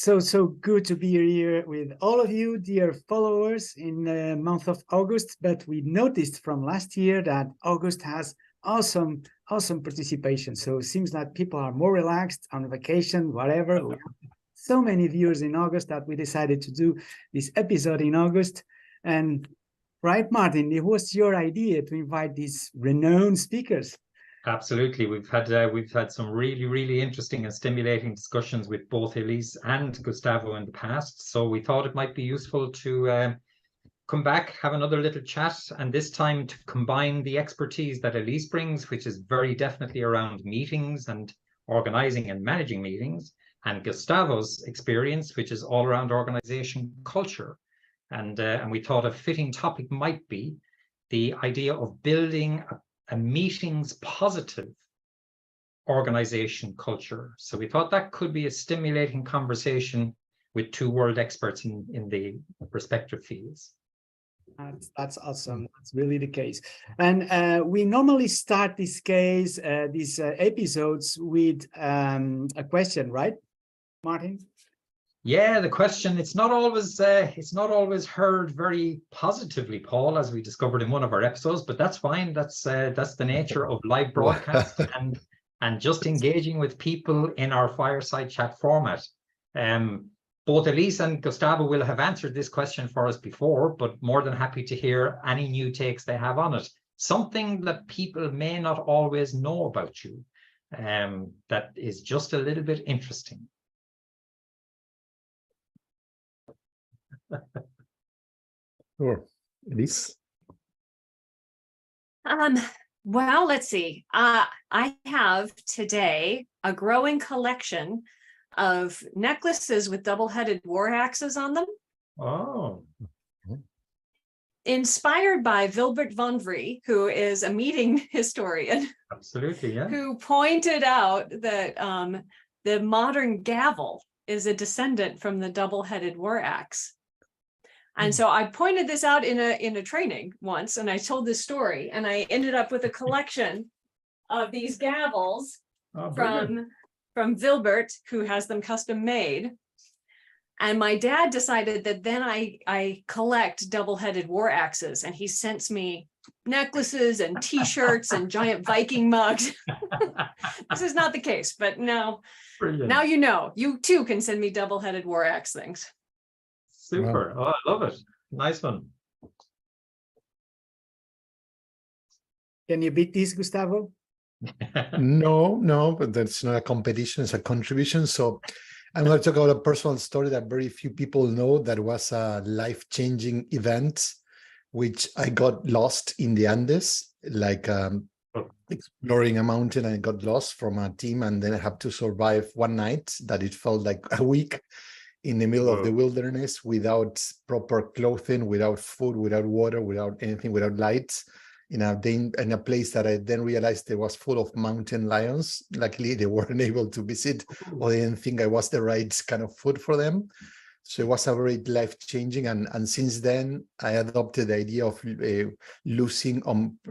so good to be here with all of you, dear followers, in the month of August. But we noticed from last year that August has awesome participation. So it seems that people are more relaxed on vacation, whatever. We have so many viewers in August that we decided to do this episode in August. And right, Martin, it was your idea to invite these renowned speakers. Absolutely. We've had some really interesting and stimulating discussions with both Elise and Gustavo in the past. So we thought it might be useful to come back, have another little chat, and this time to combine the expertise that Elise brings, which is very definitely around meetings and organizing and managing meetings, and Gustavo's experience, which is all around organization culture. And we thought a fitting topic might be the idea of building a meetings positive organization culture. So we thought that could be a stimulating conversation with two world experts in the respective fields. That's awesome. That's really the case. And we normally start these episodes with a question, right, Martin? Yeah, the question, it's not always heard very positively, Paul, as we discovered in one of our episodes, but that's fine. That's the nature of live broadcast and just engaging with people in our fireside chat format. Both Elise and Gustavo will have answered this question for us before, but more than happy to hear any new takes they have on it. Something that people may not always know about you, that is just a little bit interesting. Sure. Elise? Well, let's see. I have today a growing collection of necklaces with double-headed war axes on them. Oh. Inspired by Wilbert von Vrie, who is a meeting historian. Absolutely, yeah. Who pointed out that the modern gavel is a descendant from the double-headed war axe. And so I pointed this out in a training once, and I told this story, and I ended up with a collection of these gavels from Wilbert, who has them custom made. And my dad decided that then I collect double-headed war axes, and he sends me necklaces and t-shirts and giant Viking mugs. This is not the case, but now you know, you too can send me double-headed war axe things. Super. Wow. Oh, I love it. Nice one. Can you beat this, Gustavo? No, but that's not a competition, it's a contribution. So I'm going to talk about a personal story that very few people know, that was a life-changing event, which I got lost in the Andes, like exploring a mountain. I got lost from a team, and then I had to survive one night that it felt like a week in the middle of the wilderness, without proper clothing, without food, without water, without anything, without lights, in a place that I then realized it was full of mountain lions. Luckily, they weren't able to visit, or they didn't think I was the right kind of food for them. So it was a very life-changing, and since then I adopted the idea of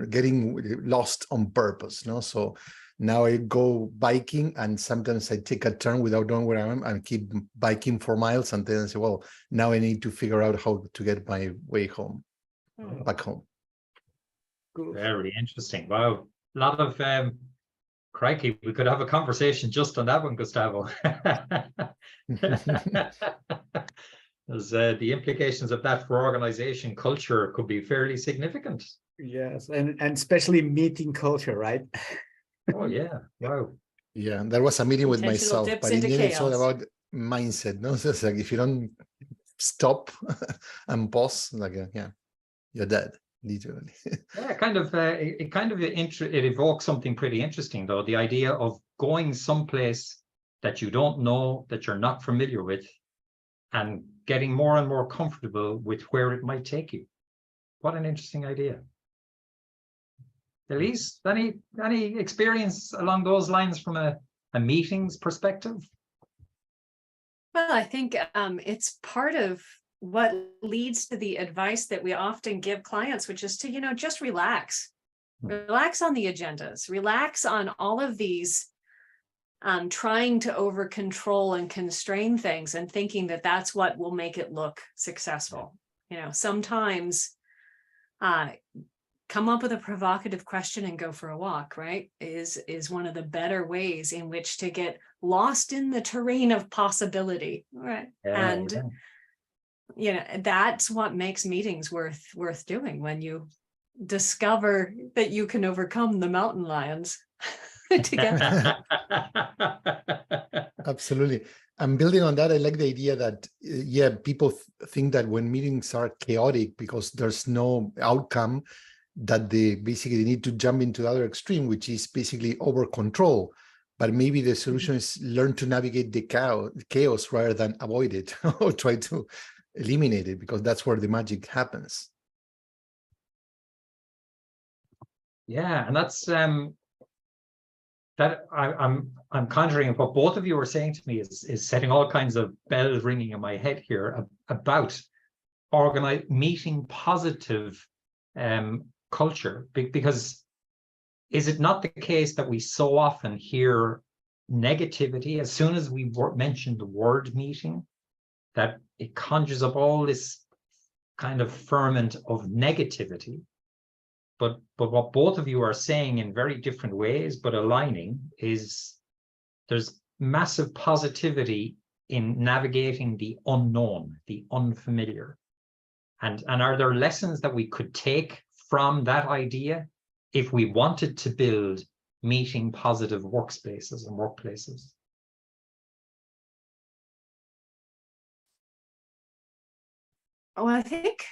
getting lost on purpose. No, so now I go biking, and sometimes I take a turn without knowing where I am and keep biking for miles, and then I say, well, now I need to figure out how to get my way home, back home. Very interesting. Wow. A lot of crikey, we could have a conversation just on that one, Gustavo. As the implications of that for organization culture could be fairly significant. Yes, and especially meeting culture, right? Oh yeah, wow. Yeah, there was a meeting with myself, but in the end it's all about mindset. No, so it's like if you don't stop and pause, like yeah, you're dead, literally. Yeah, it evokes something pretty interesting, though. The idea of going someplace that you don't know, that you're not familiar with, and getting more and more comfortable with where it might take you. What an interesting idea. Elise, any experience along those lines from a meetings perspective? Well, I think it's part of what leads to the advice that we often give clients, which is to, just relax. Relax on the agendas, relax on all of these trying to over control and constrain things and thinking that that's what will make it look successful. You know, sometimes come up with a provocative question and go for a walk, right? Is one of the better ways in which to get lost in the terrain of possibility, right? You know, that's what makes meetings worth doing, when you discover that you can overcome the mountain lions together. Absolutely. And building on that, I like the idea that, yeah, people think that when meetings are chaotic because there's no outcome, that they basically need to jump into the other extreme, which is basically over control. But maybe the solution is learn to navigate the chaos rather than avoid it or try to eliminate it, because that's where the magic happens. Yeah, and that's that I'm conjuring what both of you are saying to me is setting all kinds of bells ringing in my head here about meeting positive culture, because is it not the case that we so often hear negativity as soon as we mention the word meeting, that it conjures up all this kind of ferment of negativity? But what both of you are saying in very different ways, but aligning, is there's massive positivity in navigating the unknown, the unfamiliar. And are there lessons that we could take from that idea if we wanted to build meeting positive workspaces and workplaces? Well, I think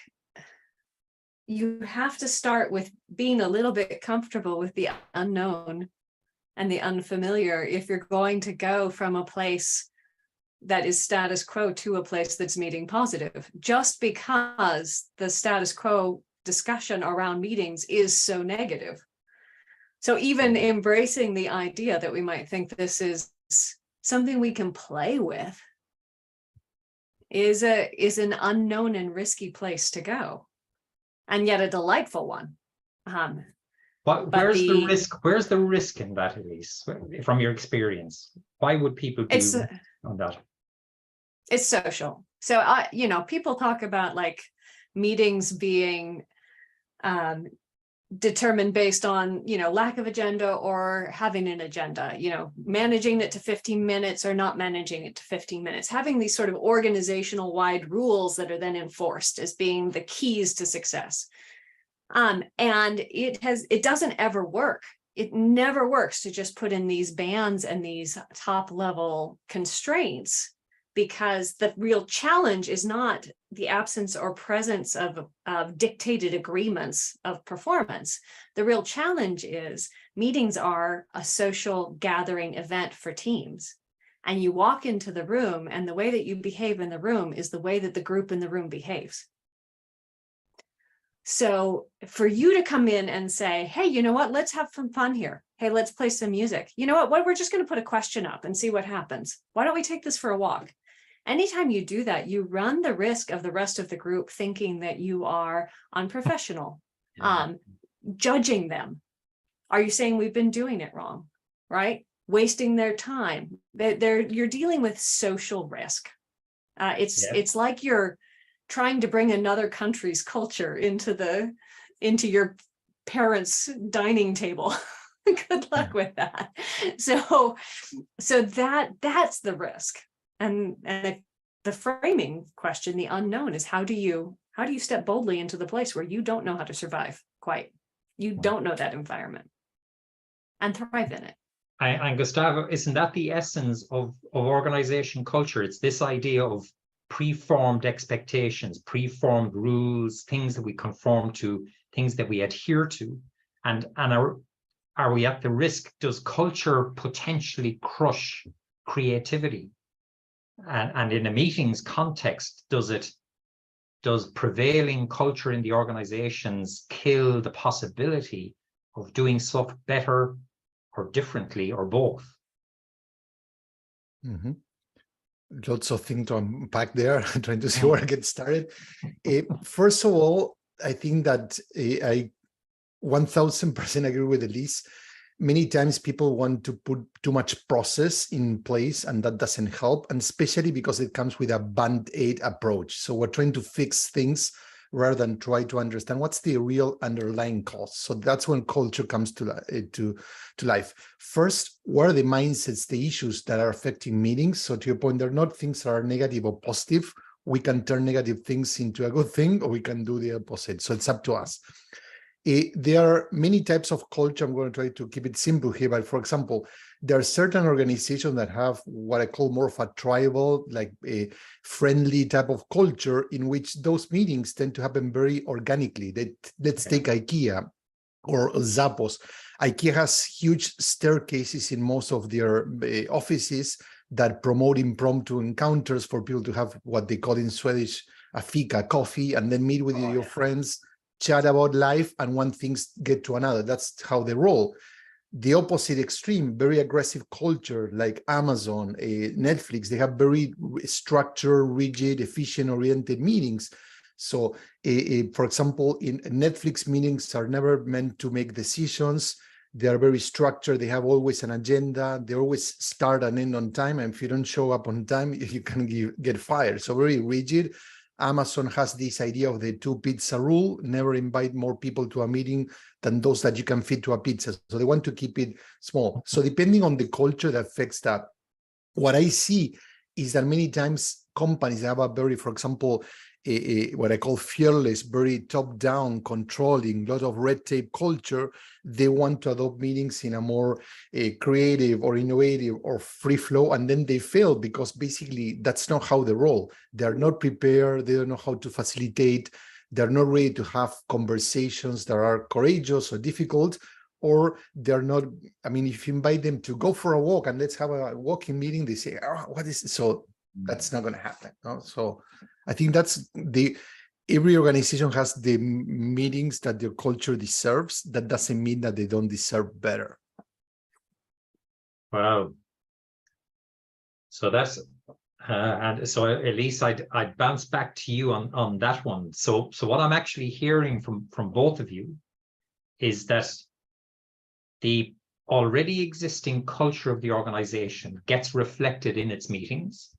you have to start with being a little bit comfortable with the unknown and the unfamiliar if you're going to go from a place that is status quo to a place that's meeting positive. Just because the status quo discussion around meetings is so negative. So even embracing the idea that we might think this is something we can play with is an unknown and risky place to go, and yet a delightful one. But where's the risk? Where's the risk in that, Elise, from your experience? Why would people do on that? It's social. So you know, people talk about like meetings being determined based on, you know, lack of agenda or having an agenda, you know, managing it to 15 minutes or not managing it to 15 minutes, having these sort of organizational wide rules that are then enforced as being the keys to success. And it doesn't ever work. It never works to just put in these bands and these top level constraints, because the real challenge is not the absence or presence of dictated agreements of performance. The real challenge is meetings are a social gathering event for teams. And you walk into the room, and the way that you behave in the room is the way that the group in the room behaves. So for you to come in and say, hey, you know what, let's have some fun here. Hey, let's play some music. You know what, we're just going to put a question up and see what happens. Why don't we take this for a walk? Anytime you do that, you run the risk of the rest of the group thinking that you are unprofessional, judging them. Are you saying we've been doing it wrong, right? Wasting their time. You're dealing with social risk. It's like you're trying to bring another country's culture into your parents' dining table. Good luck with that. So that's the risk. And the framing question, the unknown, is how do you step boldly into the place where you don't know how to survive quite? You don't know that environment and thrive in it. And Gustavo, isn't that the essence of organization culture? It's this idea of preformed expectations, preformed rules, things that we conform to, things that we adhere to. And are we at the risk? Does culture potentially crush creativity? And in a meetings context, does prevailing culture in the organizations kill the possibility of doing stuff better or differently or both? Mm-hmm. Lots of things to unpack there. Trying to see where I get started. First of all, I think that I 1000% agree with Elise. many times people want to put too much process in place, and that doesn't help, and especially because it comes with a band-aid approach. So we're trying to fix things rather than try to understand what's the real underlying cause. So that's when culture comes to life. First, what are the mindsets, the issues that are affecting meetings? So to your point, they're not things that are negative or positive. We can turn negative things into a good thing, or we can do the opposite. So it's up to us. There are many types of culture. I'm going to try to keep it simple here, but for example, there are certain organizations that have what I call more of a tribal, like a friendly type of culture, in which those meetings tend to happen very organically. Let's take IKEA or Zappos. IKEA has huge staircases in most of their offices that promote impromptu encounters for people to have what they call in Swedish a fika, coffee, and then meet with your friends, chat about life, and one things get to another. That's how they roll. The opposite extreme, very aggressive culture like Amazon, Netflix, they have very structured, rigid, efficient-oriented meetings. So, for example, in Netflix, meetings are never meant to make decisions. They are very structured. They have always an agenda. They always start and end on time. And if you don't show up on time, you can get fired. So very rigid. Amazon has this idea of the 2-pizza rule, never invite more people to a meeting than those that you can fit to a pizza. So they want to keep it small. So depending on the culture that affects that, what I see is that many times companies have a very, for example, what I call fearless, very top-down, controlling, lot of red tape culture. They want to adopt meetings in a more creative or innovative or free flow, and then they fail because basically that's not how they roll. They're not prepared. They don't know how to facilitate. They're not ready to have conversations that are courageous or difficult, or they're not. I mean, if you invite them to go for a walk and let's have a walking meeting, they say, "Oh, what is this?" So that's not going to happen. No? So I think that's every organization has the meetings that their culture deserves. That doesn't mean that they don't deserve better. Wow. So that's and so Elise, I'd bounce back to you on that one. So what I'm actually hearing from both of you is that the already existing culture of the organization gets reflected in its meetings.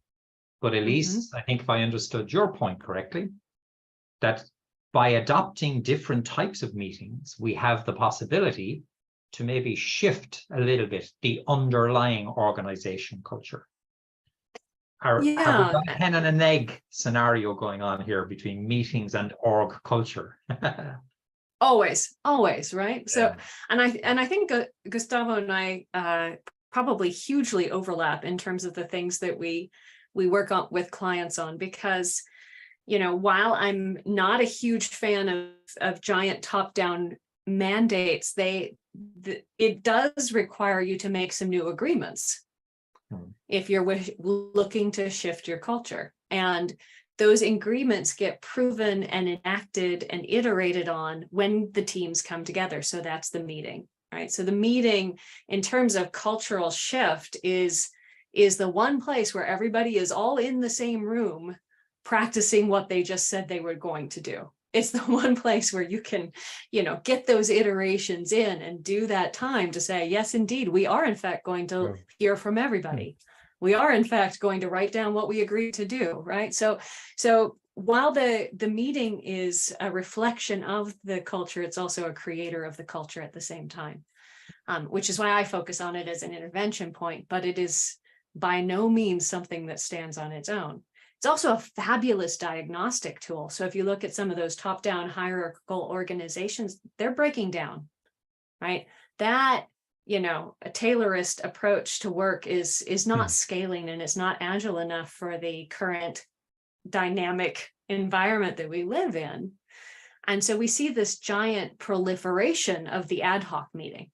But Elise, I think if I understood your point correctly, that by adopting different types of meetings, we have the possibility to maybe shift a little bit the underlying organization culture. Have we got a hen and an egg scenario going on here between meetings and org culture? Always, right? So, and I think Gustavo and I probably hugely overlap in terms of the things that we work on with clients on, because, you know, while I'm not a huge fan of giant top-down mandates, it does require you to make some new agreements if you're looking to shift your culture. And those agreements get proven and enacted and iterated on when the teams come together. So that's the meeting, right? So the meeting in terms of cultural shift is the one place where everybody is all in the same room practicing what they just said they were going to do. It's the one place where you can, you know, get those iterations in and do that time to say, yes, indeed, we are in fact going to hear from everybody. We are in fact going to write down what we agreed to do, right? So while the meeting is a reflection of the culture, it's also a creator of the culture at the same time, which is why I focus on it as an intervention point, but it is by no means something that stands on its own. It's also a fabulous diagnostic tool. So if you look at some of those top-down hierarchical organizations, they're breaking down, right? That, you know, a Taylorist approach to work is not scaling, and it's not agile enough for the current dynamic environment that we live in. And so we see this giant proliferation of the ad hoc meeting,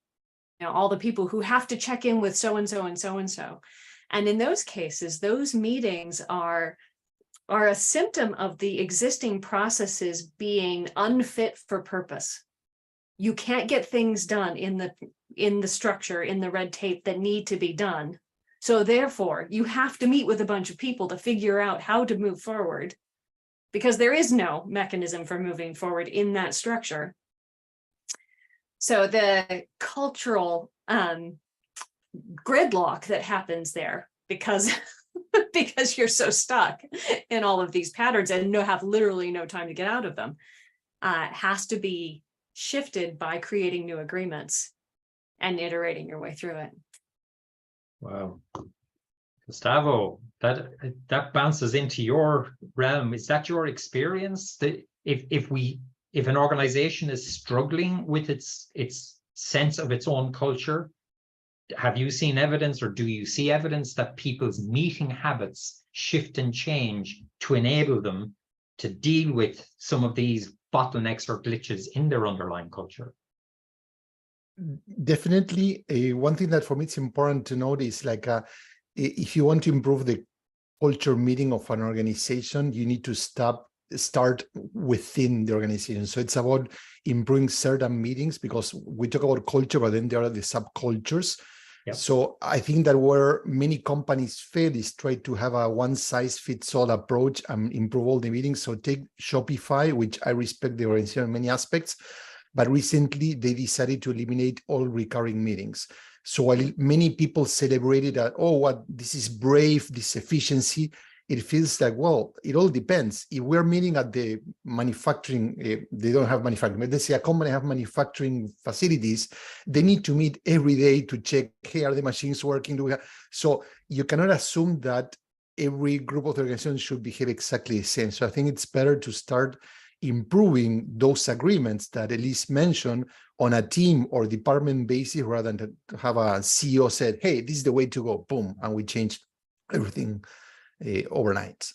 you know, all the people who have to check in with so-and-so and so-and-so. And in those cases, those meetings are a symptom of the existing processes being unfit for purpose. You can't get things done in the structure, in the red tape that need to be done. So therefore, you have to meet with a bunch of people to figure out how to move forward, because there is no mechanism for moving forward in that structure. So the cultural gridlock that happens there because because you're so stuck in all of these patterns and have literally no time to get out of them, has to be shifted by creating new agreements and iterating your way through it. Wow. Gustavo, that bounces into your realm. Is that your experience? That if an organization is struggling with its sense of its own culture, have you seen evidence, or do you see evidence that people's meeting habits shift and change to enable them to deal with some of these bottlenecks or glitches in their underlying culture? Definitely. One thing that for me it's important to note is if you want to improve the culture meeting of an organization, you need to start within the organization. So it's about improving certain meetings, because we talk about culture, but then there are the subcultures. Yep. So I think that where many companies fail is try to have a one-size-fits-all approach and improve all the meetings. So take Shopify, which I respect the organization in many aspects, but recently they decided to eliminate all recurring meetings. So while many people celebrated that, oh, what, this is brave, this efficiency, it feels like, well, it all depends. If we're meeting at the manufacturing, they don't have manufacturing, but let's say a company have manufacturing facilities, they need to meet every day to check, hey, are the machines working? So you cannot assume that every group of organizations should behave exactly the same. So I think it's better to start improving those agreements that Elise mentioned on a team or department basis, rather than to have a CEO said, hey, this is the way to go, boom, and we change everything overnight.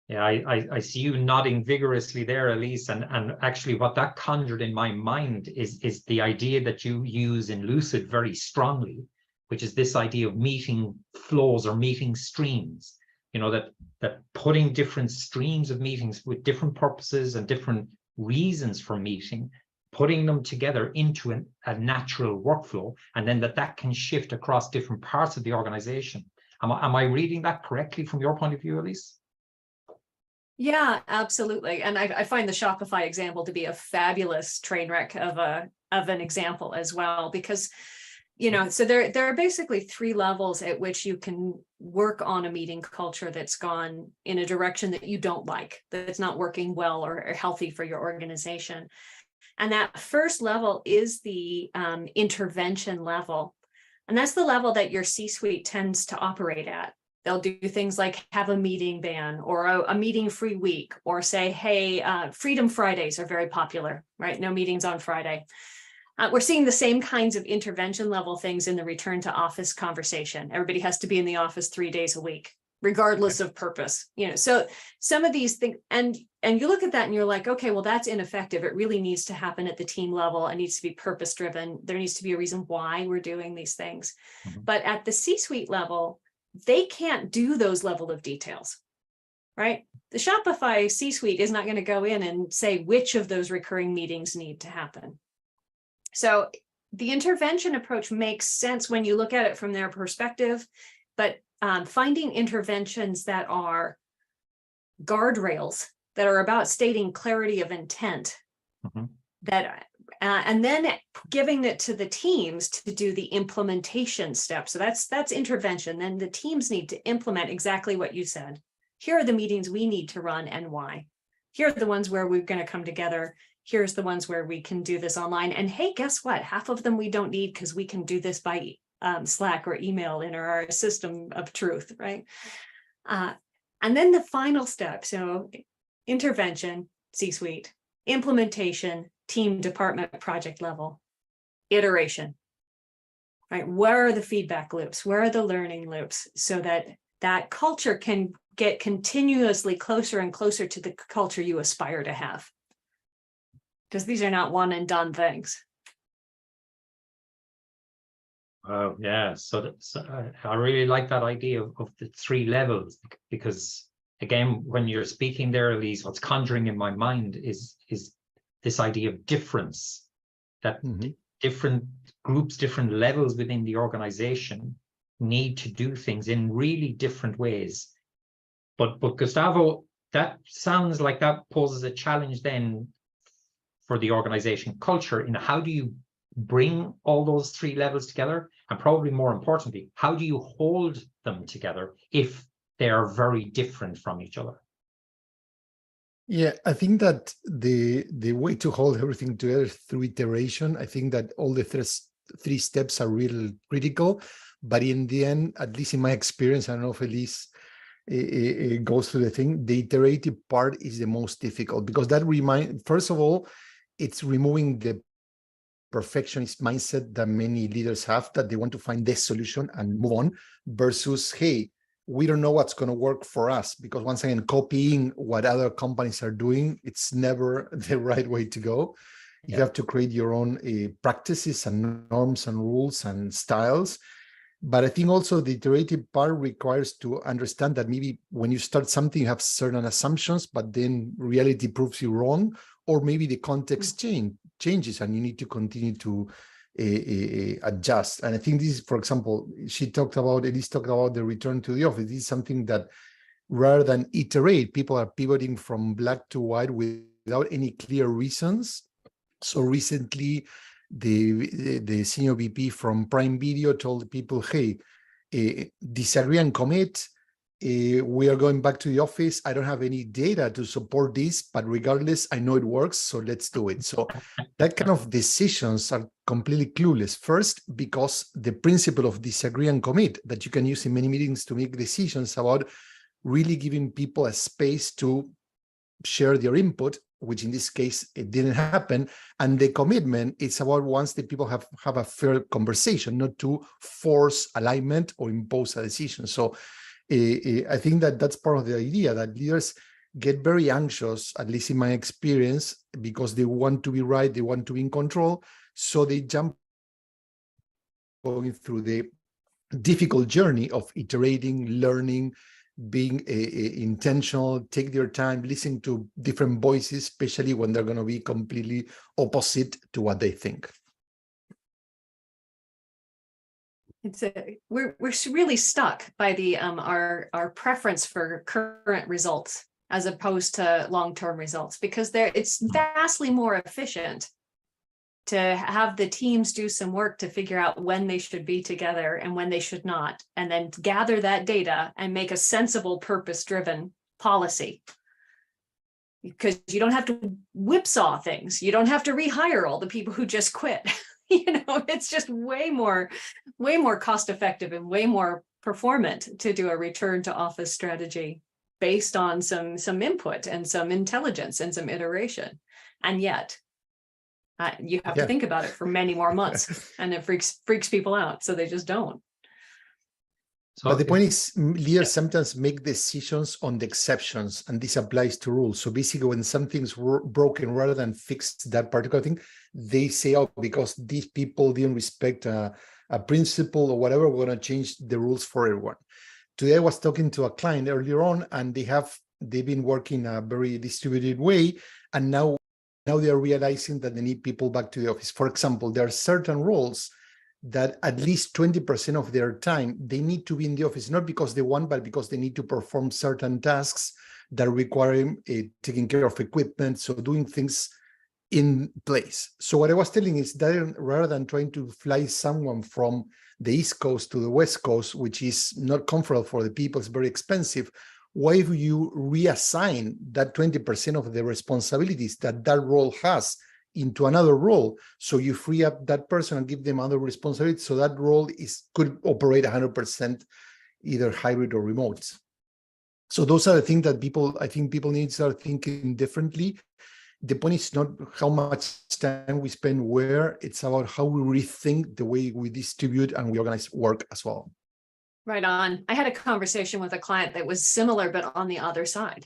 Yeah, I see you nodding vigorously there, Elise, and actually what that conjured in my mind is the idea that you use in Lucid very strongly, which is this idea of meeting flows or meeting streams. You know, that putting different streams of meetings with different purposes and different reasons for meeting, putting them together into a natural workflow, and then that can shift across different parts of the organization. Am I reading that correctly from your point of view, Elise? Yeah, absolutely. And I find the Shopify example to be a fabulous train wreck of an example as well, because, you know, so there are basically 3 levels at which you can work on a meeting culture that's gone in a direction that you don't like, that's not working well or healthy for your organization. And that first level is the intervention level. And that's the level that your C-suite tends to operate at. They'll do things like have a meeting ban or a meeting free week, or say, hey, Freedom Fridays are very popular, right? No meetings on Friday. We're seeing the same kinds of intervention level things in the return to office conversation. Everybody has to be in the office 3 days a week, regardless of purpose. You know, so some of these things, and you look at that and you're like, okay, well, that's ineffective. It really needs to happen at the team level. It needs to be purpose driven. There needs to be a reason why we're doing these things. Mm-hmm. But at the C-suite level, they can't do those level of details, right? The Shopify C-suite is not going to go in and say which of those recurring meetings need to happen. So the intervention approach makes sense when you look at it from their perspective, but finding interventions that are guardrails, that are about stating clarity of intent, mm-hmm. And then giving it to the teams to do the implementation step. So that's intervention. Then the teams need to implement exactly what you said. Here are the meetings we need to run and why. Here are the ones where we're going to come together. Here's the ones where we can do this online. And hey, guess what? Half of them we don't need because we can do this by Slack or email in our system of truth, right? And then the final step. So intervention, C-suite, implementation, team, department, project level, iteration, right? Where are the feedback loops? Where are the learning loops? So that culture can get continuously closer and closer to the culture you aspire to have. Because these are not one and done things. Oh, yeah. So I really like that idea of the 3 levels, because again, when you're speaking there, Elise, what's conjuring in my mind is this idea of difference, that mm-hmm. different groups, different levels within the organization need to do things in really different ways. But Gustavo, that sounds like that poses a challenge then for the organization culture. You know, how do you bring all those three levels together? And probably more importantly, how do you hold them together if they are very different from each other? Yeah, I think that the way to hold everything together through iteration, I think that all the three steps are real critical. But in the end, at least in my experience, I don't know if Elise it goes through the thing, the iterative part is the most difficult, because that first of all, it's removing the perfectionist mindset that many leaders have, that they want to find this solution and move on, versus, hey, we don't know what's going to work for us, because once again, copying what other companies are doing, it's never the right way to go. You have to create your own practices and norms and rules and styles. But I think also the iterative part requires to understand that maybe when you start something, you have certain assumptions, but then reality proves you wrong, or maybe the context changes and you need to continue to adjust. And I think this is, for example, Elise talked about the return to the office. This is something that rather than iterate, people are pivoting from black to white without any clear reasons. So recently, the senior VP from Prime Video told people, hey, disagree and commit. We are going back to the office. I don't have any data to support this, but regardless, I know it works, so let's do it. So that kind of decisions are completely clueless. First, because the principle of disagree and commit that you can use in many meetings to make decisions about really giving people a space to share their input, which in this case, it didn't happen. And the commitment is about once the people have a fair conversation, not to force alignment or impose a decision. So I think that that's part of the idea, that leaders get very anxious, at least in my experience, because they want to be right, they want to be in control. So they jump going through the difficult journey of iterating, learning, being intentional, take their time, listen to different voices, especially when they're going to be completely opposite to what they think. We're really stuck by the our preference for current results as opposed to long-term results, because it's vastly more efficient to have the teams do some work to figure out when they should be together and when they should not, and then gather that data and make a sensible, purpose-driven policy. Because you don't have to whipsaw things. You don't have to rehire all the people who just quit. It's just way more cost effective and way more performant to do a return to office strategy based on some input and some intelligence and some iteration. And yet you have to think about it for many more months, and it freaks people out, so they just don't. But the point is, leaders sometimes make decisions on the exceptions, and this applies to rules. So basically, when something's broken, rather than fix that particular thing, they say, oh, because these people didn't respect a principle or whatever, we're going to change the rules for everyone. Today, I was talking to a client earlier on, and they've been working a very distributed way, and now they are realizing that they need people back to the office. For example, there are certain roles that at least 20% of their time, they need to be in the office, not because they want, but because they need to perform certain tasks that require taking care of equipment, so doing things in place. So what I was telling is that rather than trying to fly someone from the East Coast to the West Coast, which is not comfortable for the people, it's very expensive, why do you reassign that 20% of the responsibilities that role has into another role? So you free up that person and give them other responsibilities, so that role could operate 100% either hybrid or remote. So those are the things that I think people need to start thinking differently. The point is not how much time we spend where, it's about how we rethink the way we distribute and we organize work as well. Right on. I had a conversation with a client that was similar, but on the other side.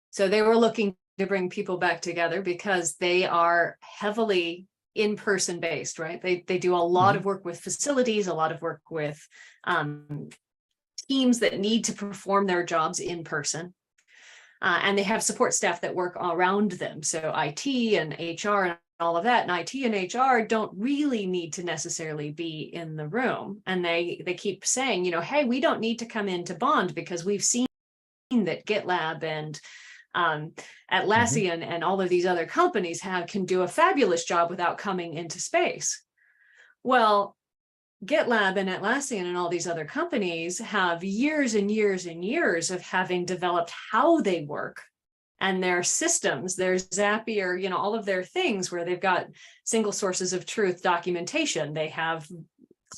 So they were looking to bring people back together because they are heavily in-person based, right? They do a lot of work with facilities, a lot of work with teams that need to perform their jobs in person. And they have support staff that work around them. So IT and HR and all of that. And IT and HR don't really need to necessarily be in the room. And they keep saying, hey, we don't need to come in to bond because we've seen that GitLab and Atlassian and all of these other companies can do a fabulous job without coming into space. Well, GitLab and Atlassian and all these other companies have years and years and years of having developed how they work and their systems, their Zapier, you know, all of their things where they've got single sources of truth documentation. They have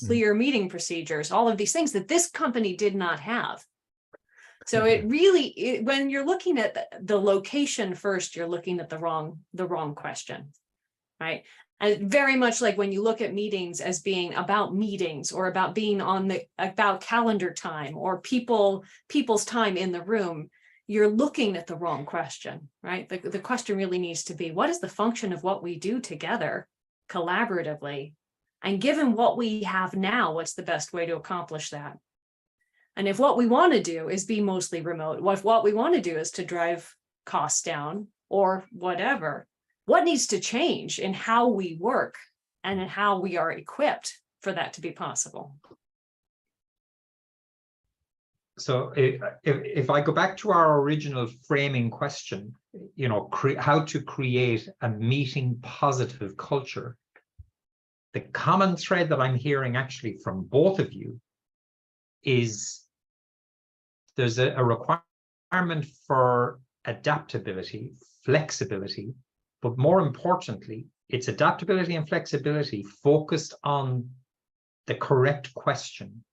clear meeting procedures, all of these things that this company did not have. So it really, when you're looking at the location first, you're looking at the wrong question, right? And very much like when you look at meetings as being about meetings or about being about calendar time or people's time in the room, you're looking at the wrong question, right? The question really needs to be, what is the function of what we do together collaboratively? And given what we have now, what's the best way to accomplish that? And if what we want to do is be mostly remote, what we want to do is to drive costs down or whatever, what needs to change in how we work and in how we are equipped for that to be possible? So if I go back to our original framing question, you know, how to create a meeting positive culture, the common thread that I'm hearing actually from both of you is there's a requirement for adaptability, flexibility, but more importantly, it's adaptability and flexibility focused on the correct question.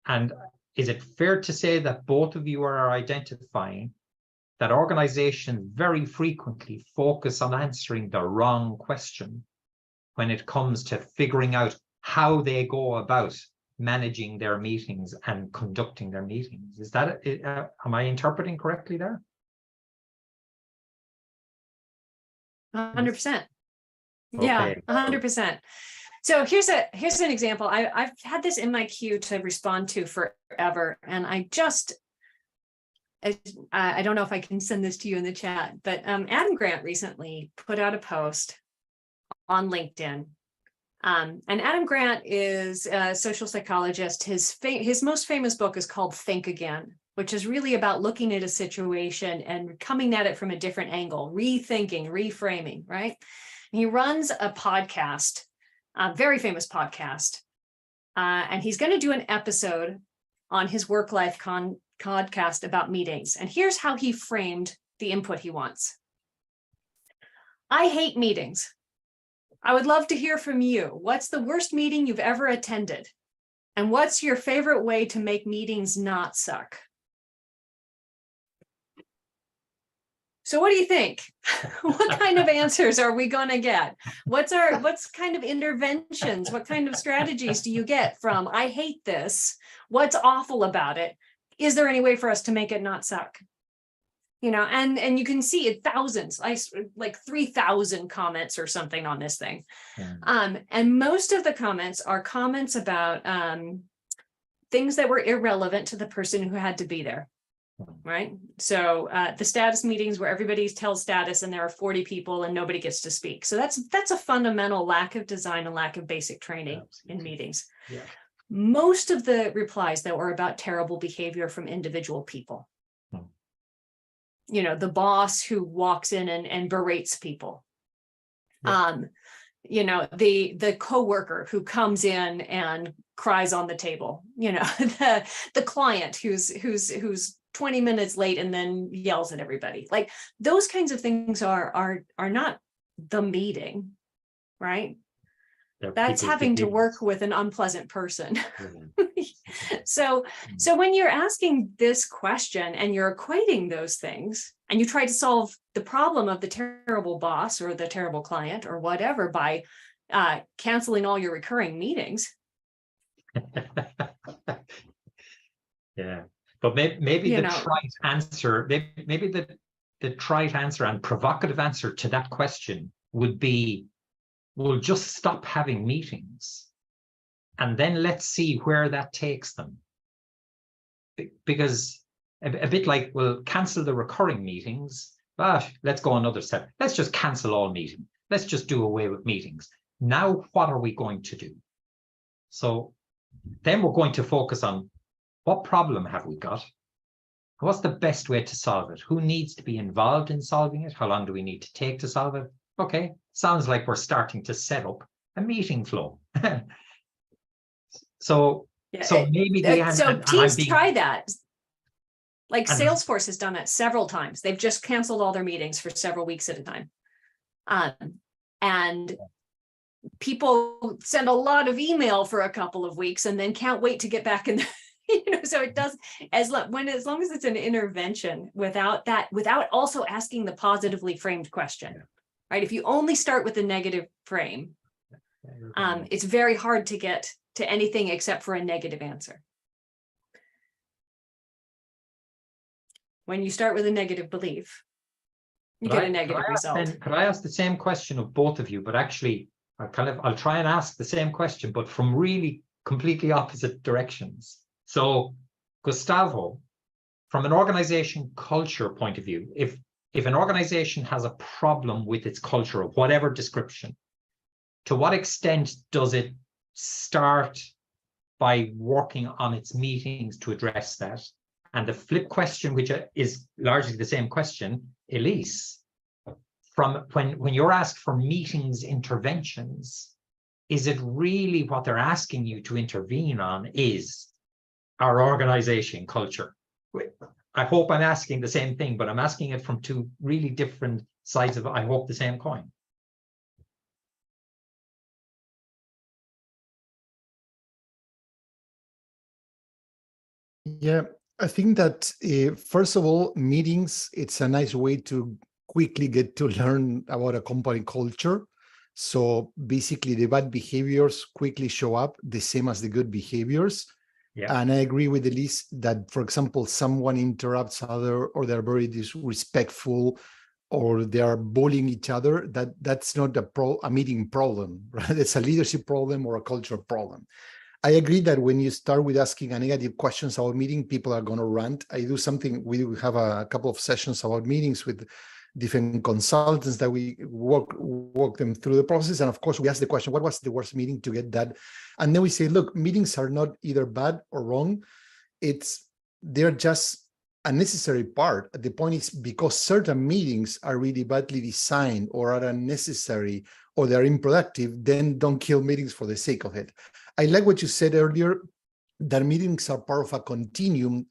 And is it fair to say that both of you are identifying that organizations very frequently focus on answering the wrong question when it comes to figuring out how they go about managing their meetings and conducting their meetings? Is that, am I interpreting correctly there? 100%. Okay. Yeah, 100%. So here's an example. I've had this in my queue to respond to forever, and I don't know if I can send this to you in the chat, but Adam Grant recently put out a post on LinkedIn. And Adam Grant is a social psychologist. His most famous book is called Think Again, which is really about looking at a situation and coming at it from a different angle, rethinking, reframing, right? And he runs a podcast, a very famous podcast, and he's going to do an episode on his work-life podcast about meetings. And here's how he framed the input he wants. I hate meetings. I would love to hear from you. What's the worst meeting you've ever attended? And what's your favorite way to make meetings not suck? So what do you think? What kind of answers are we going to get? What's kind of interventions? What kind of strategies do you get from, I hate this. What's awful about it? Is there any way for us to make it not suck? You know, and you can see it thousands, like 3,000 comments or something on this thing. Yeah. And most of the comments are comments about things that were irrelevant to the person who had to be there. Right. So the status meetings where everybody tells status and there are 40 people and nobody gets to speak. So that's a fundamental lack of design and lack of basic training in meetings. Yeah. Most of the replies, though, are about terrible behavior from individual people. You know, the boss who walks in and berates people. Yeah. You know, the coworker who comes in and cries on the table. You know, the client who's 20 minutes late and then yells at everybody. Like those kinds of things are not the meeting, right? That's having to work with an unpleasant person. So when you're asking this question and you're equating those things and you try to solve the problem of the terrible boss or the terrible client or whatever by canceling all your recurring meetings. Yeah. But maybe the trite answer, maybe the trite answer and provocative answer to that question would be, we'll just stop having meetings and then let's see where that takes them. Because a bit like, we'll cancel the recurring meetings, but let's go another step. Let's just cancel all meetings. Let's just do away with meetings. Now, what are we going to do? So then we're going to focus on, what problem have we got? What's the best way to solve it? Who needs to be involved in solving it? How long do we need to take to solve it? Okay, sounds like we're starting to set up a meeting flow. So maybe the so and teams being, try that. Like and Salesforce has done it several times. They've just canceled all their meetings for several weeks at a time. And people send a lot of email for a couple of weeks and then can't wait to get back in. So it does, as long as it's an intervention without also asking the positively framed question, right? If you only start with a negative frame, it's very hard to get to anything except for a negative answer. When you start with a negative belief, you get a negative result. Could I ask the same question of both of you, but actually I'll try and ask the same question, but from really completely opposite directions. So Gustavo, from an organization culture point of view, if an organization has a problem with its culture of whatever description, to what extent does it start by working on its meetings to address that? And the flip question, which is largely the same question, Elise, from when you're asked for meetings interventions, is it really what they're asking you to intervene on is our organization culture? I hope I'm asking the same thing, but I'm asking it from two really different sides of, I hope, the same coin. Yeah, I think that first of all, meetings, it's a nice way to quickly get to learn about a company culture. So basically the bad behaviors quickly show up the same as the good behaviors. Yeah. And I agree with Elise that, for example, someone interrupts other, or they're very disrespectful, or they are bullying each other, that's not a meeting problem, right? It's a leadership problem or a cultural problem. I agree that when you start with asking a negative questions about meeting, people are going to rant. I do something, we have a couple of sessions about meetings with different consultants that we walk them through the process. And of course, we ask the question, what was the worst meeting to get that? And then we say, look, meetings are not either bad or wrong. They're just a necessary part. The point is, because certain meetings are really badly designed or are unnecessary or they're unproductive, then don't kill meetings for the sake of it. I like what you said earlier, that meetings are part of a continuum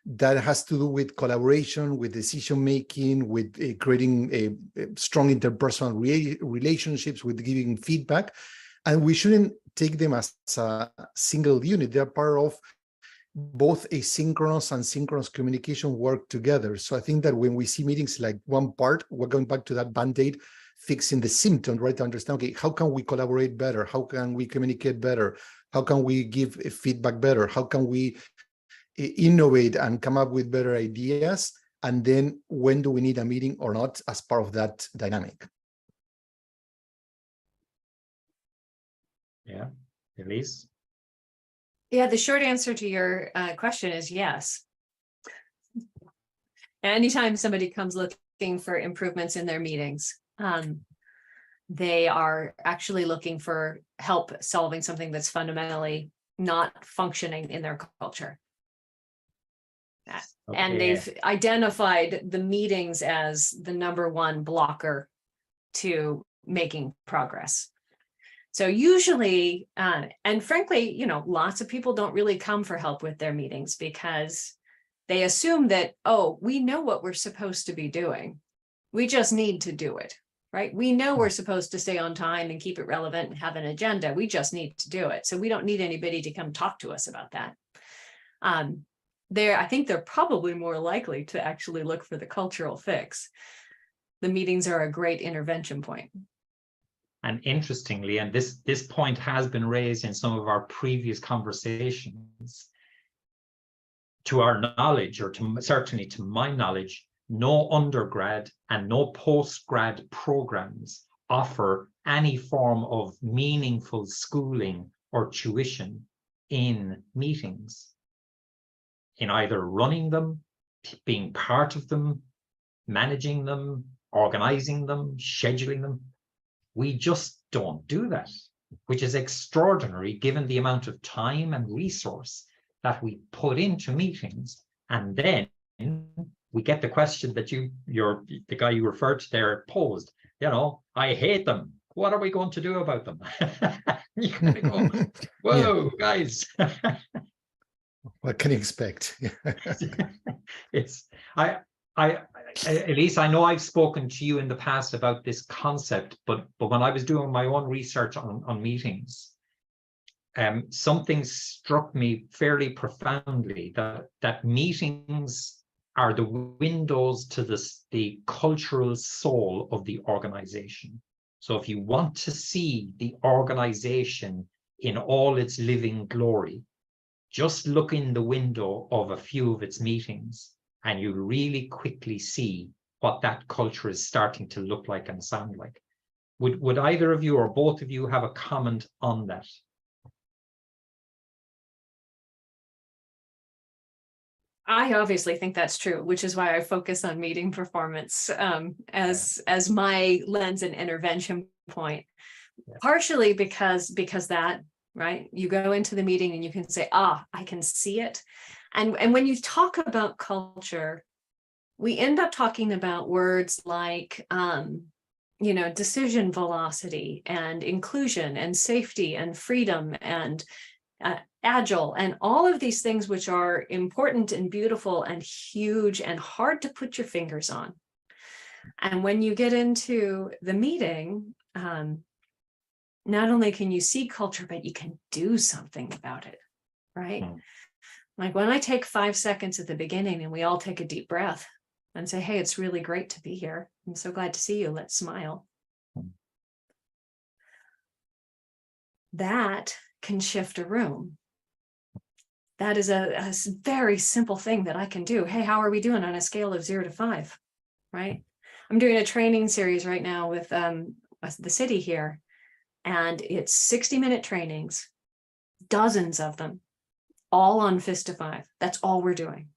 that has to do with collaboration, with decision-making, with creating strong interpersonal relationships, with giving feedback. And we shouldn't take them as a single unit. They're part of both asynchronous and synchronous communication work together. So I think that when we see meetings like one part, we're going back to that Band-Aid, fixing the symptom, right? To understand, okay, how can we collaborate better? How can we communicate better? How can we give feedback better? How can we innovate and come up with better ideas? And then when do we need a meeting or not as part of that dynamic? Yeah, Elise? Yeah, the short answer to your question is yes. Anytime somebody comes looking for improvements in their meetings, they are actually looking for help solving something that's fundamentally not functioning in their culture. Okay. And they've identified the meetings as the #1 blocker to making progress. So usually, and frankly, lots of people don't really come for help with their meetings because they assume that, oh, we know what we're supposed to be doing. We just need to do it, right? We know we're supposed to stay on time and keep it relevant and have an agenda. We just need to do it. So we don't need anybody to come talk to us about that. I think they're probably more likely to actually look for the cultural fix. The meetings are a great intervention point. And interestingly, and this point has been raised in some of our previous conversations, to our knowledge, or certainly to my knowledge, no undergrad and no postgrad programs offer any form of meaningful schooling or tuition in meetings, in either running them, being part of them, managing them, organizing them, scheduling them. We just don't do that, which is extraordinary given the amount of time and resource that we put into meetings. And then we get the question that the guy you referred to there posed, I hate them. what are we going to do about them? You kind of go, whoa, guys. What can you expect? It's Elise, I know I've spoken to you in the past about this concept, but when I was doing my own research on meetings, something struck me fairly profoundly, that meetings are the windows to the cultural soul of the organization. So if you want to see the organization in all its living glory, just look in the window of a few of its meetings, and you really quickly see what that culture is starting to look like and sound like. Would either of you or both of you have a comment on that? I obviously think that's true, which is why I focus on meeting performance as my lens and intervention point. Yeah. Partially because that, right? You go into the meeting and you can say, I can see it. And when you talk about culture, we end up talking about words like, decision velocity and inclusion and safety and freedom and agile and all of these things, which are important and beautiful and huge and hard to put your fingers on. And when you get into the meeting, not only can you see culture, but you can do something about it, right? Like when I take 5 seconds at the beginning and we all take a deep breath and say, hey, it's really great to be here. I'm so glad to see you. Let's smile. That can shift a room. That is a very simple thing that I can do. Hey, how are we doing on a scale of 0 to 5, right? I'm doing a training series right now with the city here, and it's 60-minute trainings, dozens of them, all on Fist to 5. That's all we're doing.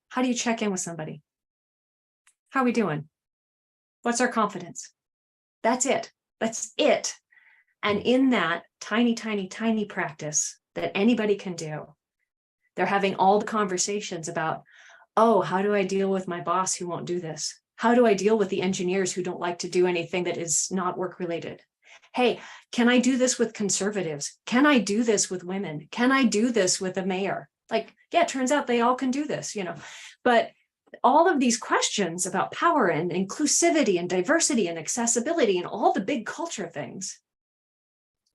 How do you check in with somebody? How are we doing? What's our confidence? That's it. That's it. And in that tiny, tiny, tiny practice that anybody can do, they're having all the conversations about, how do I deal with my boss who won't do this? How do I deal with the engineers who don't like to do anything that is not work related? Hey, can I do this with conservatives? Can I do this with women? Can I do this with a mayor? Like, yeah, it turns out they all can do this, but all of these questions about power and inclusivity and diversity and accessibility and all the big culture things.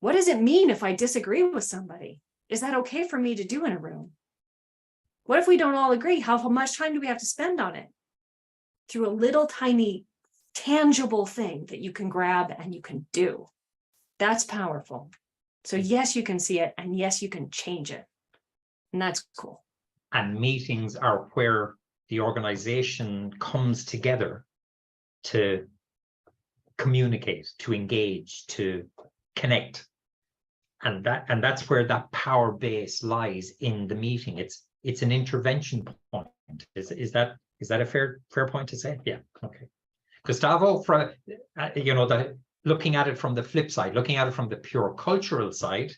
What does it mean if I disagree with somebody? Is that okay for me to do in a room? What if we don't all agree? How much time do we have to spend on it? Through a little tiny tangible thing that you can grab and you can do. That's powerful. So yes, you can see it, and yes, you can change it. And that's cool. And meetings are where the organization comes together to communicate, to engage, to connect. And that's where that power base lies in the meeting. It's an intervention point. Is that a fair point to say? Yeah. Okay. Gustavo, looking at it from the flip side, looking at it from the pure cultural side,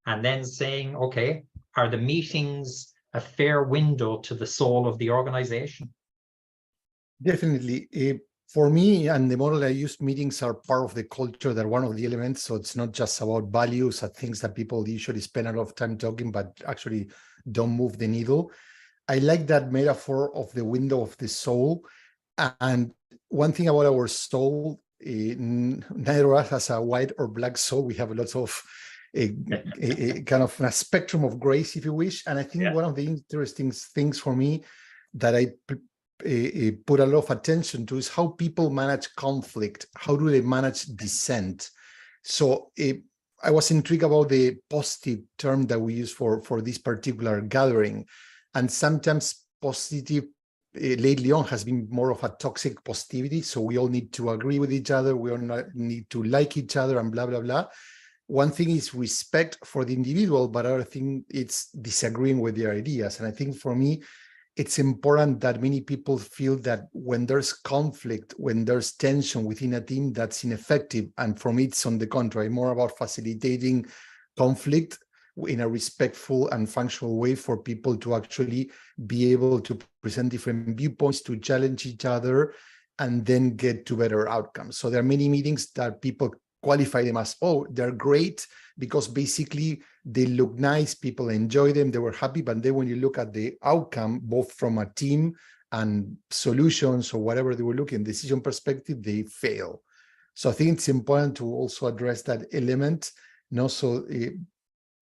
and then saying, okay, are the meetings a fair window to the soul of the organization? Definitely. For me, and the model I use, meetings are part of the culture. They're one of the elements. So it's not just about values and things that people usually spend a lot of time talking, but actually don't move the needle. I like that metaphor of the window of the soul. And one thing about our soul, neither of us has a white or black soul. We have lots of a kind of a spectrum of grace, if you wish. And I think one of the interesting things for me that I put a lot of attention to is how people manage conflict. How do they manage dissent? So I was intrigued about the positive term that we use for this particular gathering. And sometimes positive lately on has been more of a toxic positivity. So we all need to agree with each other. We all need to like each other and blah, blah, blah. One thing is respect for the individual, but other thing it's disagreeing with their ideas. And I think for me, it's important that many people feel that when there's conflict, when there's tension within a team, that's ineffective. And for me, it's on the contrary, more about facilitating conflict in a respectful and functional way for people to actually be able to present different viewpoints, to challenge each other, and then get to better outcomes. So there are many meetings that people qualify them as, oh, they're great because basically they look nice, people enjoy them, they were happy. But then when you look at the outcome, both from a team and solutions or whatever they were looking, decision perspective, they fail. So I think it's important to also address that element. And also,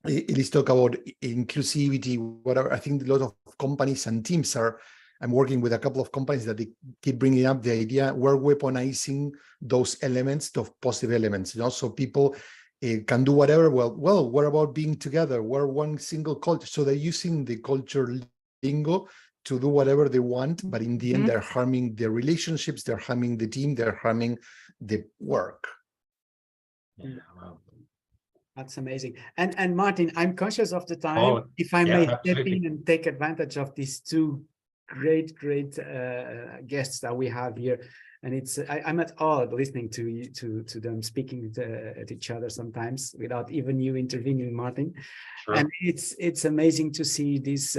Elise talk about inclusivity, whatever. I think a lot of companies and teams are, I'm working with a couple of companies that they keep bringing up the idea we're weaponizing those elements, those positive elements. So people can do whatever. Well, what about being together? We're one single culture. So they're using the culture lingo to do whatever they want, but in the end, they're harming their relationships, they're harming the team, they're harming the work. Yeah, wow. That's amazing. And Martin, I'm conscious of the time. Oh, If I yeah, may step absolutely. in and take advantage of these two great guests that we have here. And it's I'm at awe listening to them speaking at each other sometimes without even you intervening, Martin. Sure. And it's amazing to see this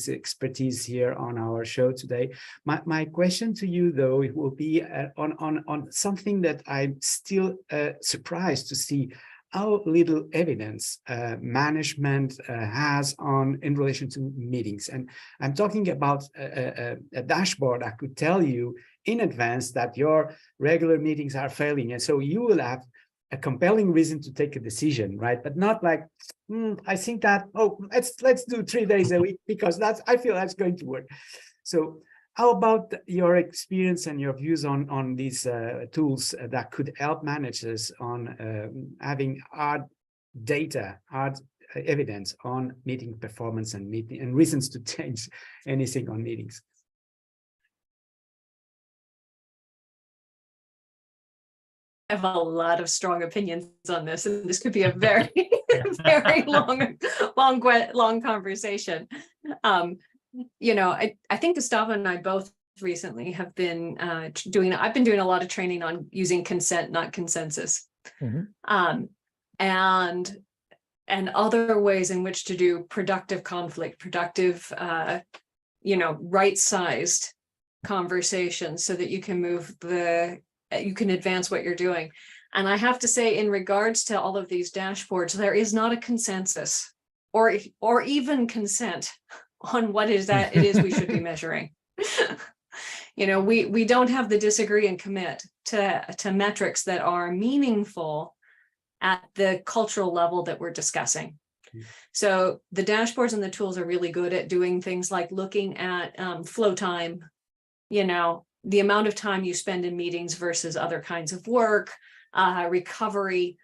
expertise here on our show today. My question to you, though, it will be on something that I'm still surprised to see how little evidence management has in relation to meetings. And I'm talking about a dashboard that could tell you in advance that your regular meetings are failing. And so you will have a compelling reason to take a decision, right? But not like, I think that, oh, let's do 3 days a week because I feel that's going to work. So how about your experience and your views on these tools that could help managers on having hard data, hard evidence on meeting performance and reasons to change anything on meetings? I have a lot of strong opinions on this, and this could be a very, very long conversation. I think Gustavo and I both recently have been I've been doing a lot of training on using consent, not consensus, and other ways in which to do productive conflict, productive, right-sized conversations so that you can you can advance what you're doing. And I have to say, in regards to all of these dashboards, there is not a consensus or even consent on what it is we should be measuring. We don't have the disagree and commit to metrics that are meaningful at the cultural level that we're discussing. So the dashboards and the tools are really good at doing things like looking at flow time, the amount of time you spend in meetings versus other kinds of work, recovery,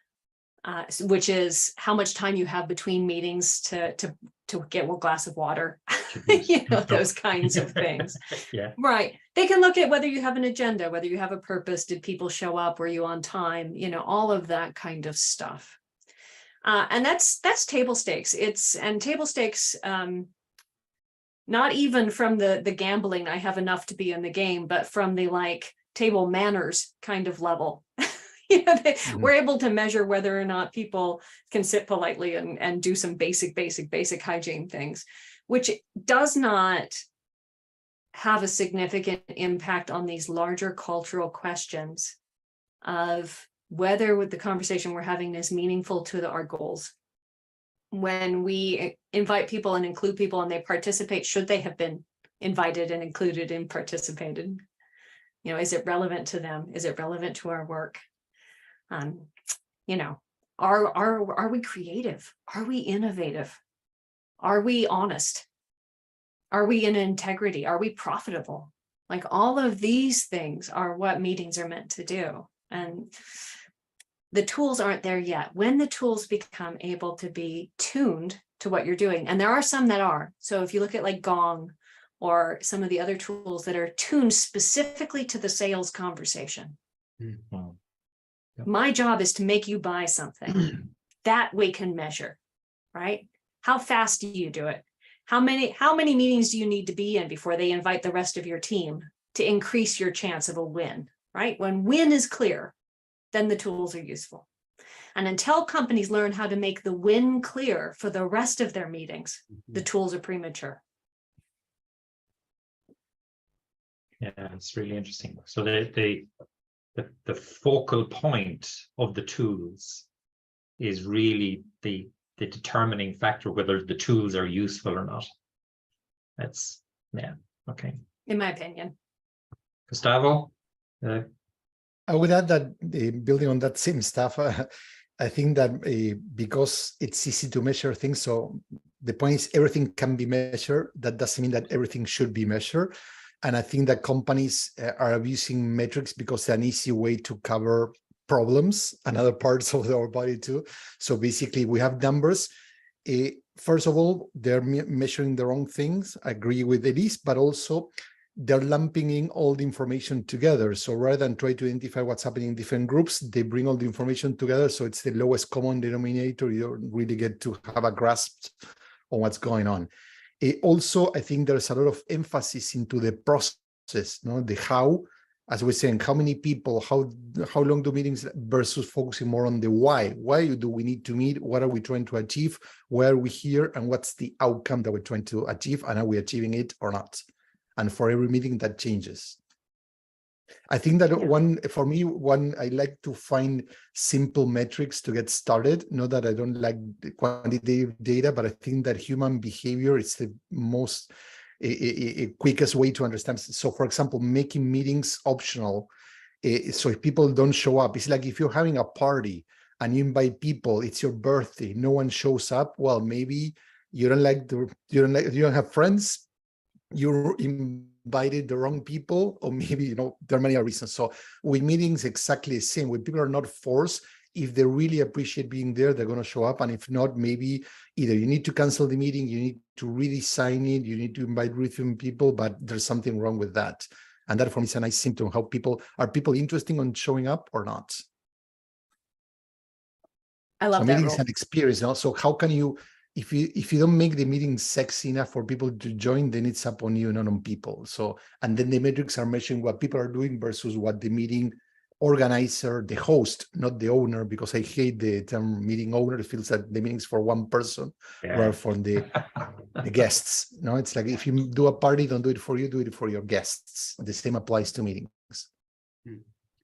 which is how much time you have between meetings to get one glass of water, those kinds of things. Yeah. Right. They can look at whether you have an agenda, whether you have a purpose, did people show up, were you on time, all of that kind of stuff. And that's table stakes. Table stakes, not even from the gambling, I have enough to be in the game, but from the table manners kind of level. We're able to measure whether or not people can sit politely and do some basic hygiene things, which does not have a significant impact on these larger cultural questions of whether the conversation we're having is meaningful to our goals. When we invite people and include people and they participate, should they have been invited and included and participated? Is it relevant to them? Is it relevant to our work? Are we creative? Are we innovative? Are we honest? Are we in integrity? Are we profitable? All of these things are what meetings are meant to do. And the tools aren't there yet. When the tools become able to be tuned to what you're doing, and there are some that are. So if you look at Gong or some of the other tools that are tuned specifically to the sales conversation. Mm-hmm. My job is to make you buy something that we can measure, right? How fast do you do it? How many meetings do you need to be in before they invite the rest of your team to increase your chance of a win, right? When win is clear, then the tools are useful. And until companies learn how to make the win clear for the rest of their meetings, the tools are premature. Yeah, it's really interesting. So the the focal point of the tools is really the determining factor whether the tools are useful or not. That's, yeah, okay. In my opinion. Gustavo? I would add that building on that same stuff, I think that because it's easy to measure things, so the point is everything can be measured. That doesn't mean that everything should be measured. And I think that companies are abusing metrics because they're an easy way to cover problems and other parts of our body too. So basically we have numbers. First of all, they're measuring the wrong things. I agree with Elise, but also they're lumping in all the information together. So rather than try to identify what's happening in different groups, they bring all the information together. So it's the lowest common denominator. You don't really get to have a grasp on what's going on. Also, I think there's a lot of emphasis into the process, no? The how, as we're saying, how many people, how long do meetings versus focusing more on the why. Why do we need to meet? What are we trying to achieve? Why are we here? And what's the outcome that we're trying to achieve? And are we achieving it or not? And for every meeting that changes. I think that for me, I like to find simple metrics to get started. Not that I don't like the quantitative data, but I think that human behavior is the most quickest way to understand. So for example, making meetings optional. So if people don't show up, it's like if you're having a party and you invite people, it's your birthday, no one shows up. Well, maybe you don't have friends, you invited the wrong people, or maybe, there are many reasons. So with meetings, exactly the same. When people are not forced, if they really appreciate being there, they're going to show up. And if not, maybe either you need to cancel the meeting, you need to redesign it, you need to invite different people, but there's something wrong with that. And that for me is a nice symptom of how are people interested in showing up or not? I love that. Meetings and experience. So how can you, if you don't make the meeting sexy enough for people to join, then it's up on you, not on people. So, and then the metrics are measuring what people are doing versus what the meeting organizer, the host, not the owner, because I hate the term meeting owner. It feels that the meeting's for one person rather from the guests. No, it's like if you do a party, don't do it for you, do it for your guests. The same applies to meetings.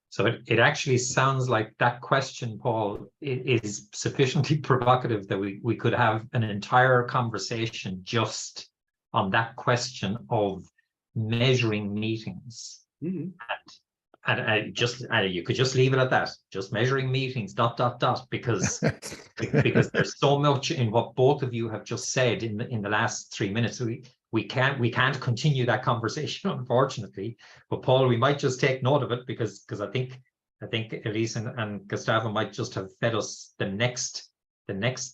So it actually sounds like that question, Paul, is sufficiently provocative that we could have an entire conversation just on that question of measuring meetings. Mm-hmm. And you could just leave it at that, just measuring meetings, ... because there's so much in what both of you have just said in the last 3 minutes. We can't continue that conversation, unfortunately. But Paul, we might just take note of it because I think Elise and Gustavo might just have fed us the next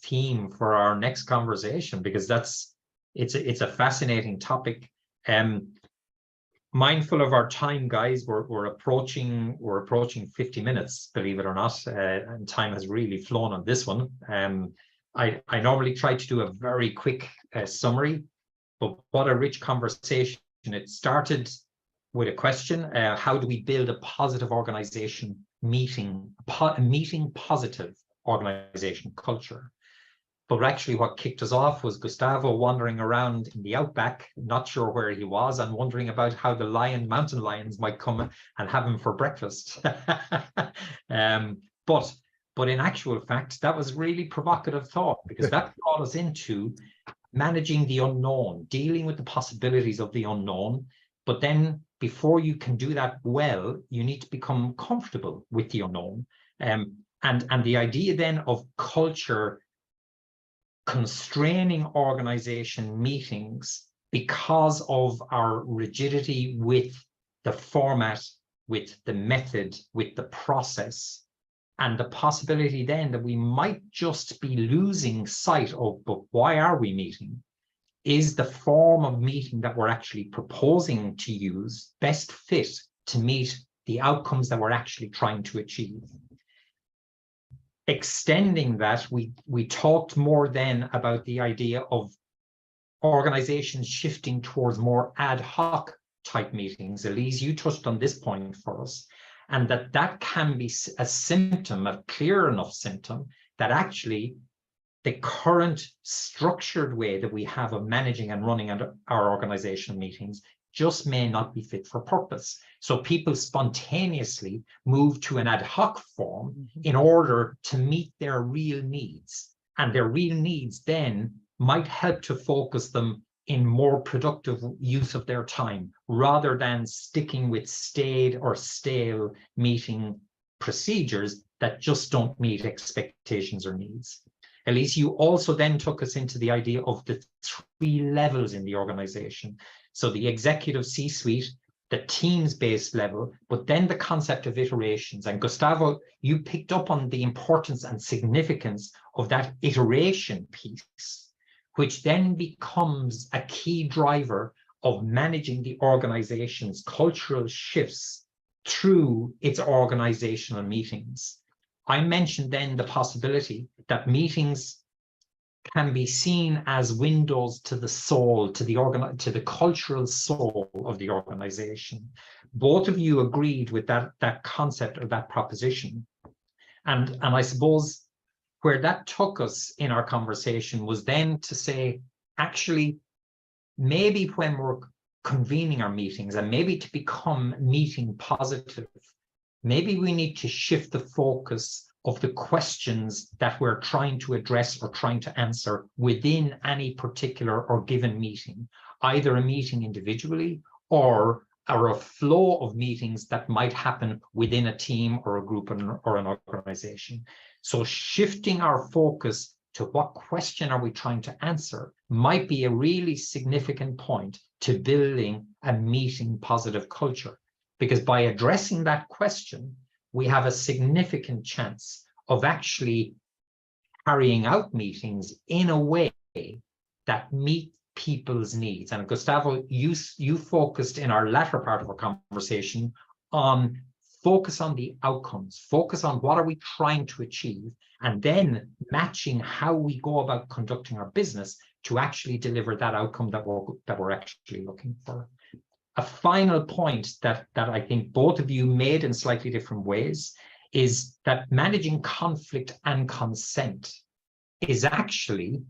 theme for our next conversation, because it's a fascinating topic. Mindful of our time, guys, we're approaching 50 minutes, believe it or not, and time has really flown on this one. I normally try to do a very quick summary, but what a rich conversation. It started with a question: how do we build a positive organization meeting positive organization culture? But actually what kicked us off was Gustavo wandering around in the outback, not sure where he was, and wondering about how the mountain lions might come and have him for breakfast. But in actual fact, that was really provocative thought, because that brought us into managing the unknown, dealing with the possibilities of the unknown. But then before you can do that well, you need to become comfortable with the unknown. And the idea then of culture constraining organization meetings because of our rigidity with the format, with the method, with the process, and the possibility then that we might just be losing sight of, but why are we meeting? Is the form of meeting that we're actually proposing to use best fit to meet the outcomes that we're actually trying to achieve? Extending that, we talked more then about the idea of organizations shifting towards more ad hoc type meetings. Elise, you touched on this point for us, and that can be a symptom, a clear enough symptom, that actually the current structured way that we have of managing and running our organizational meetings just may not be fit for purpose. So people spontaneously move to an ad hoc form in order to meet their real needs. And their real needs then might help to focus them in more productive use of their time, rather than sticking with staid or stale meeting procedures that just don't meet expectations or needs. Elise, you also then took us into the idea of the 3 levels in the organization. So the executive C-suite, the teams-based level, but then the concept of iterations. And Gustavo, you picked up on the importance and significance of that iteration piece, which then becomes a key driver of managing the organization's cultural shifts through its organizational meetings. I mentioned then the possibility that meetings can be seen as windows to the soul, to the cultural soul of the organization. Both of you agreed with that concept or that proposition. And I suppose where that took us in our conversation was then to say, actually, maybe when we're convening our meetings and maybe to become meeting positive, maybe we need to shift the focus of the questions that we're trying to address or trying to answer within any particular or given meeting, either a meeting individually or a flow of meetings that might happen within a team or a group or an organization. So shifting our focus to what question are we trying to answer might be a really significant point to building a meeting positive culture. Because by addressing that question, we have a significant chance of actually carrying out meetings in a way that meet people's needs. And Gustavo, you focused in our latter part of our conversation on focus on the outcomes, focus on what are we trying to achieve, and then matching how we go about conducting our business to actually deliver that outcome that we're actually looking for. A final point that I think both of you made in slightly different ways is that managing conflict and consent is actually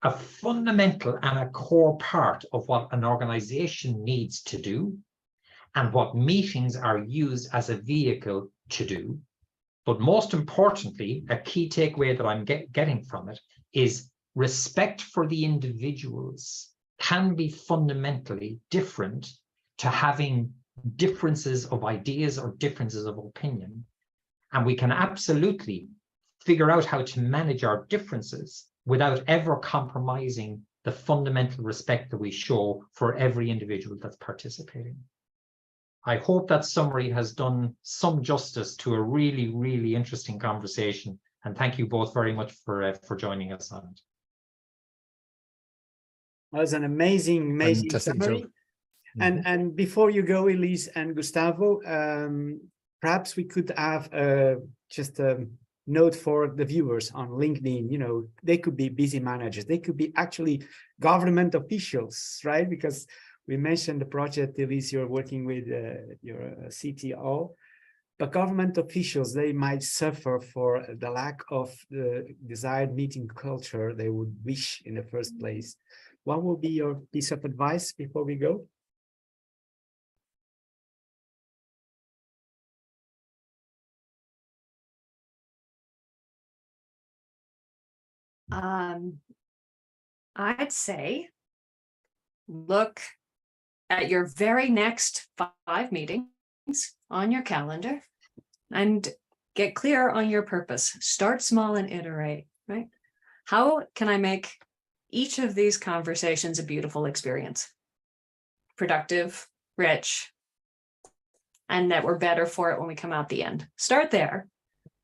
a fundamental and a core part of what an organization needs to do and what meetings are used as a vehicle to do. But most importantly, a key takeaway that I'm getting from it is respect for the individuals can be fundamentally different to having differences of ideas or differences of opinion. And we can absolutely figure out how to manage our differences without ever compromising the fundamental respect that we show for every individual that's participating. I hope that summary has done some justice to a really, really interesting conversation. And thank you both very much for joining us on it. That was an amazing summary. And before you go, Elise and Gustavo, perhaps we could have just a note for the viewers on LinkedIn. You know, they could be busy managers. They could be actually government officials, right? Because we mentioned the project, Elise, you're working with your CTO. But government officials, they might suffer for the lack of the desired meeting culture they would wish in the first place. What will be your piece of advice before we go? I'd say look at your very next 5 meetings on your calendar and get clear on your purpose. Start small and iterate, right? How can I make each of these conversations a beautiful experience? Productive, rich, and that we're better for it when we come out the end. Start there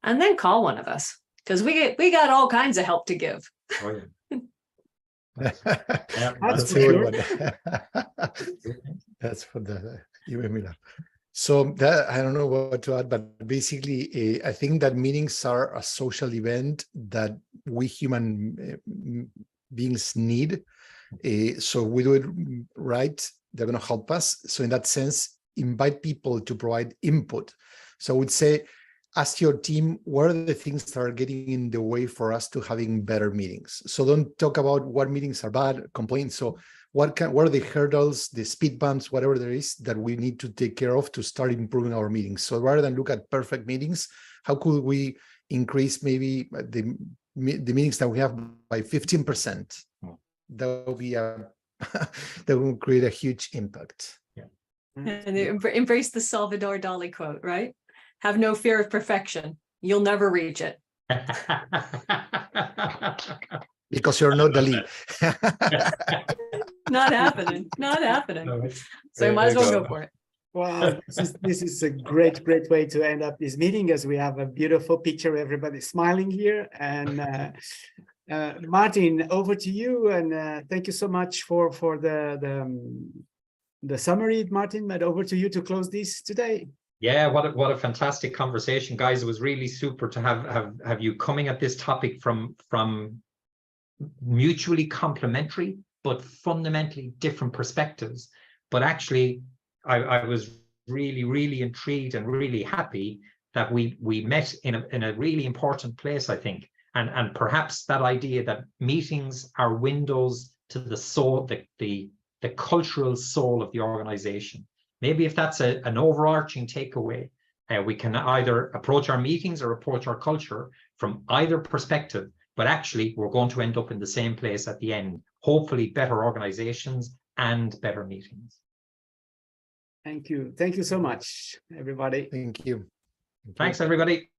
and then call one of us, because we got all kinds of help to give. Oh, yeah. That's a good one. That's for the Miller. So that, I don't know what to add, but basically, I think that meetings are a social event that we human beings need. So we do it right, they're going to help us. So in that sense, invite people to provide input. So I would say, ask your team what are the things that are getting in the way for us to having better meetings. So don't talk about what meetings are bad, complaints. So what are the hurdles, the speed bumps, whatever there is that we need to take care of to start improving our meetings. So rather than look at perfect meetings, how could we increase maybe the meetings that we have by 15%? That will be that will create a huge impact. Yeah. And embrace the Salvador Dali quote, right? Have no fear of perfection. You'll never reach it. Because you're not Dali. Not happening. Not happening. No, So you might as well go for it. Wow, this is a great way to end up this meeting, as we have a beautiful picture of everybody smiling here. And Martin, over to you, and thank you so much for the summary, Martin. But over to you to close this today. Yeah, what a fantastic conversation, guys. It was really super to have you coming at this topic from mutually complementary but fundamentally different perspectives. But actually, I was really intrigued and really happy that we met in a really important place, I think. And perhaps that idea that meetings are windows to the soul, the cultural soul of the organization. Maybe if that's an overarching takeaway, we can either approach our meetings or approach our culture from either perspective, but actually we're going to end up in the same place at the end, hopefully better organizations and better meetings. Thank you. Thank you so much, everybody. Thank you. Thanks, everybody.